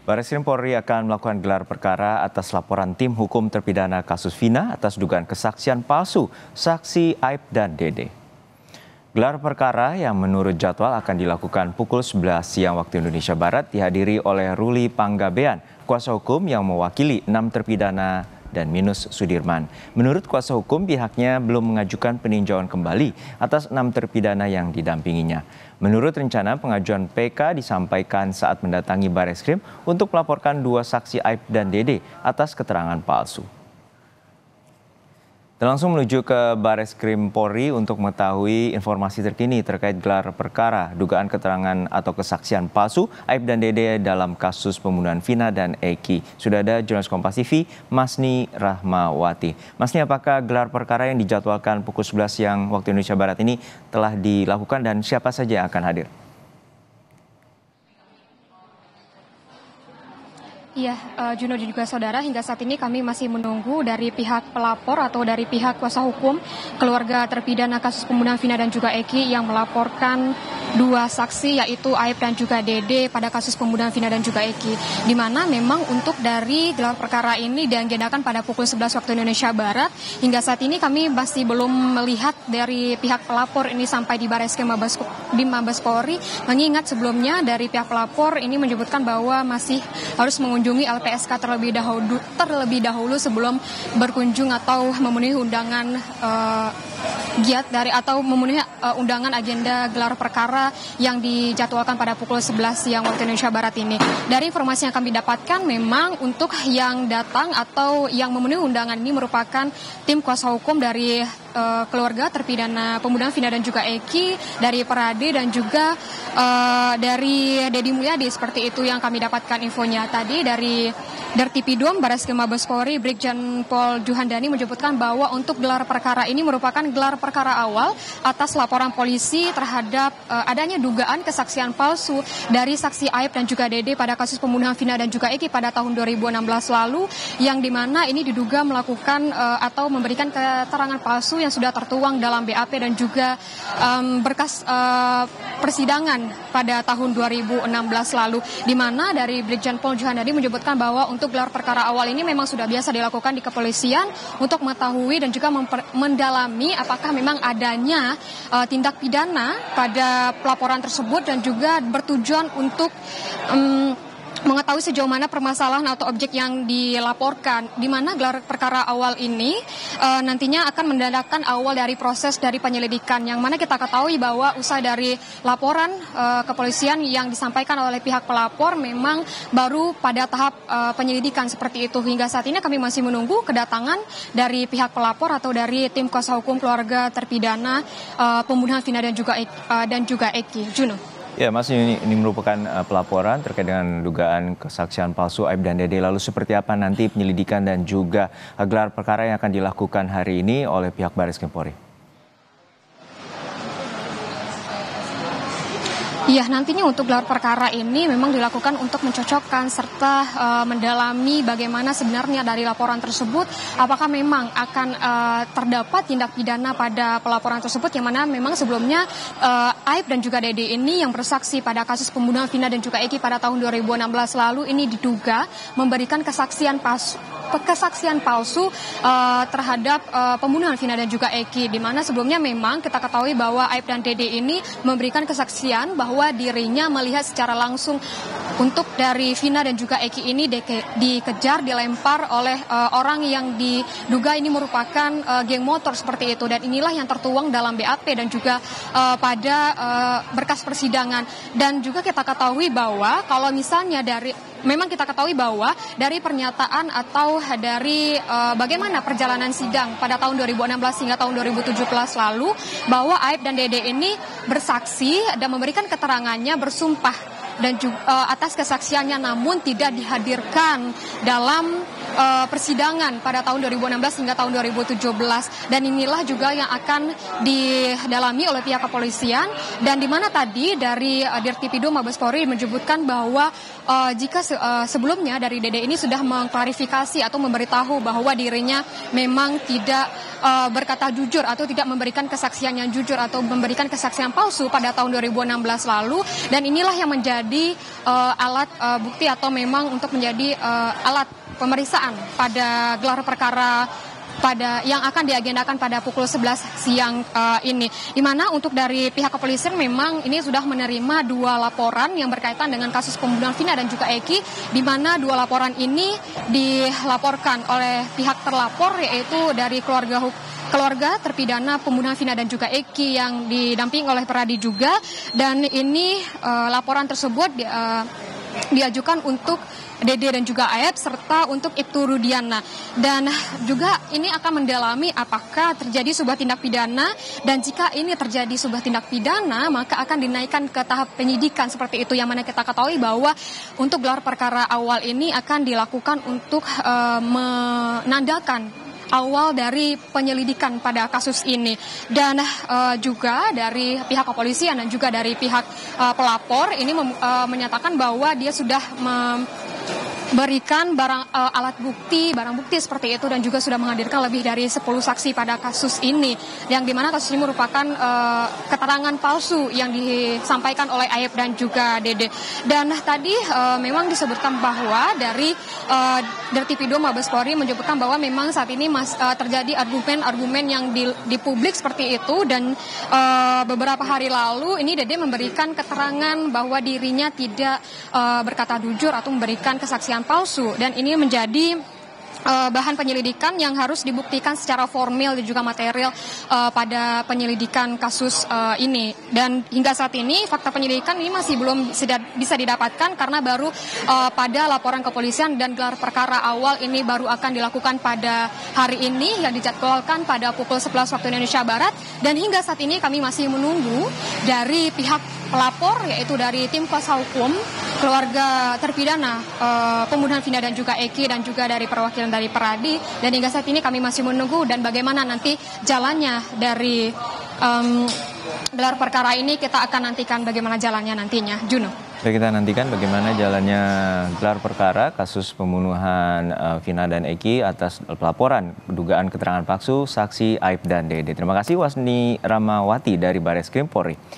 Barreskrim Polri akan melakukan gelar perkara atas laporan tim hukum terpidana kasus Vina atas dugaan kesaksian palsu saksi Aib dan Dede. Gelar perkara yang menurut jadwal akan dilakukan pukul 11 siang waktu Indonesia Barat dihadiri oleh Ruli Panggabean, kuasa hukum yang mewakili 6 terpidana dan Minus Sudirman. Menurut kuasa hukum, pihaknya belum mengajukan peninjauan kembali atas 6 terpidana yang didampinginya. Menurut rencana, pengajuan PK disampaikan saat mendatangi Barreskrim untuk melaporkan 2 saksi Aib dan Dede atas keterangan palsu. Dan langsung menuju ke Barreskrim Polri untuk mengetahui informasi terkini terkait gelar perkara dugaan keterangan atau kesaksian palsu Aib dan Dede dalam kasus pembunuhan Vina dan Eki. Sudah ada jurnalis Kompas TV, Masni Rahmawati. Masni, apakah gelar perkara yang dijadwalkan pukul 11 siang waktu Indonesia Barat ini telah dilakukan dan siapa saja yang akan hadir? Iya, Juno dan juga saudara, hingga saat ini kami masih menunggu dari pihak pelapor atau dari pihak kuasa hukum keluarga terpidana kasus pembunuhan Vina dan juga Eki yang melaporkan 2 saksi yaitu Aib dan juga Dede pada kasus pembunuhan Vina dan juga Eki. Di mana memang untuk dari gelar perkara ini diagendakan pada pukul 11 waktu Indonesia Barat. Hingga saat ini kami masih belum melihat dari pihak pelapor ini sampai di Barreskrim Mabes Polri. Mengingat sebelumnya dari pihak pelapor ini menyebutkan bahwa masih harus mengunjungi LPSK terlebih dahulu sebelum berkunjung atau memenuhi undangan giat dari atau memenuhi undangan agenda gelar perkara yang dijadwalkan pada pukul 11 siang waktu Indonesia Barat ini. Dari informasi yang kami dapatkan, memang untuk yang datang atau yang memenuhi undangan ini merupakan tim kuasa hukum dari keluarga terpidana pembunuhan Vina dan juga Eki, dari Perade dan juga dari Deddy Mulyadi. Seperti itu yang kami dapatkan infonya tadi dari Dertipidum Barreskrim Mabes Polri. Brigjen Pol Juhandani menyebutkan bahwa untuk gelar perkara ini merupakan gelar perkara awal atas laporan polisi terhadap adanya dugaan kesaksian palsu dari saksi Aib dan juga Dede pada kasus pembunuhan Vina dan juga Eki pada tahun 2016 lalu, yang dimana ini diduga melakukan atau memberikan keterangan palsu yang sudah tertuang dalam BAP dan juga berkas persidangan pada tahun 2016 lalu, di mana dari Brigjen Pol Juhandani menyebutkan bahwa untuk gelar perkara awal ini memang sudah biasa dilakukan di kepolisian untuk mengetahui dan juga mendalami apakah memang adanya tindak pidana pada pelaporan tersebut dan juga bertujuan untuk mengetahui sejauh mana permasalahan atau objek yang dilaporkan, di mana gelar perkara awal ini nantinya akan mendadakkan awal dari proses dari penyelidikan, yang mana kita ketahui bahwa usai dari laporan kepolisian yang disampaikan oleh pihak pelapor memang baru pada tahap penyelidikan seperti itu. Hingga saat ini kami masih menunggu kedatangan dari pihak pelapor atau dari tim kuasa hukum keluarga terpidana pembunuhan Vina dan juga Eki. Juno. Ya, Mas, ini merupakan pelaporan terkait dengan dugaan kesaksian palsu Aib dan Dede. Lalu seperti apa nanti penyelidikan dan juga gelar perkara yang akan dilakukan hari ini oleh pihak Barreskrim Polri? Ya, nantinya untuk gelar perkara ini memang dilakukan untuk mencocokkan serta mendalami bagaimana sebenarnya dari laporan tersebut, apakah memang akan terdapat tindak pidana pada pelaporan tersebut, yang mana memang sebelumnya Aib dan juga Dede ini yang bersaksi pada kasus pembunuhan Vina dan juga Eki pada tahun 2016 lalu ini diduga memberikan kesaksian palsu terhadap pembunuhan Vina dan juga Eki, di mana sebelumnya memang kita ketahui bahwa Aib dan Dede ini memberikan kesaksian bahwa dirinya melihat secara langsung untuk dari Vina dan juga Eki ini dikejar, dilempar oleh orang yang diduga ini merupakan geng motor seperti itu, dan inilah yang tertuang dalam BAP dan juga pada berkas persidangan. Dan juga kita ketahui bahwa kalau misalnya memang kita ketahui bahwa dari pernyataan atau dari bagaimana perjalanan sidang pada tahun 2016 hingga tahun 2017 lalu, bahwa Aib dan Dede ini bersaksi dan memberikan keterangannya, bersumpah dan juga atas kesaksiannya, namun tidak dihadirkan dalam persidangan pada tahun 2016 hingga tahun 2017. Dan inilah juga yang akan didalami oleh pihak kepolisian, dan di mana tadi dari Dirtipidum Mabes Polri menyebutkan bahwa jika sebelumnya dari Dede ini sudah mengklarifikasi atau memberitahu bahwa dirinya memang tidak berkata jujur atau tidak memberikan kesaksian yang jujur atau memberikan kesaksian palsu pada tahun 2016 lalu, dan inilah yang menjadi alat bukti atau memang untuk menjadi alat pemeriksaan pada gelar perkara yang akan diagendakan pada pukul 11 siang ini. Di mana untuk dari pihak kepolisian memang ini sudah menerima 2 laporan yang berkaitan dengan kasus pembunuhan Vina dan juga Eki, di mana 2 laporan ini dilaporkan oleh pihak terlapor, yaitu dari keluarga terpidana pembunuhan Vina dan juga Eki yang didampingi oleh Peradi juga, dan ini laporan tersebut diajukan untuk Dede dan juga Ayep serta untuk Ibtu Rudiana, dan juga ini akan mendalami apakah terjadi sebuah tindak pidana, dan jika ini terjadi sebuah tindak pidana maka akan dinaikkan ke tahap penyidikan seperti itu, yang mana kita ketahui bahwa untuk gelar perkara awal ini akan dilakukan untuk menandakan awal dari penyelidikan pada kasus ini, dan juga dari pihak kepolisian dan juga dari pihak pelapor ini menyatakan bahwa dia sudah berikan barang bukti seperti itu, dan juga sudah menghadirkan lebih dari 10 saksi pada kasus ini, yang dimana kasus ini merupakan keterangan palsu yang disampaikan oleh Ayep dan juga Dede. Dan tadi memang disebutkan bahwa dari Dirtipidum Mabes Polri menyebutkan bahwa memang saat ini terjadi argumen-argumen yang di publik seperti itu, dan beberapa hari lalu ini Dede memberikan keterangan bahwa dirinya tidak berkata jujur atau memberikan kesaksian palsu, dan ini menjadi bahan penyelidikan yang harus dibuktikan secara formil dan juga material pada penyelidikan kasus ini. Dan hingga saat ini fakta penyelidikan ini masih belum bisa didapatkan karena baru pada laporan kepolisian, dan gelar perkara awal ini baru akan dilakukan pada hari ini yang dijadwalkan pada pukul 11 waktu Indonesia Barat. Dan hingga saat ini kami masih menunggu dari pihak pelapor, yaitu dari tim kuasa hukum keluarga terpidana pembunuhan Vina dan juga Eki, dan juga dari perwakilan dari Peradi, dan hingga saat ini kami masih menunggu dan bagaimana nanti jalannya dari gelar perkara ini. Kita akan nantikan bagaimana jalannya nantinya, Juno. Baik, kita nantikan bagaimana jalannya gelar perkara kasus pembunuhan Vina dan Eki atas pelaporan dugaan keterangan palsu saksi Aib dan Dede. Terima kasih Wasni Ramawati dari Barreskrim Polri.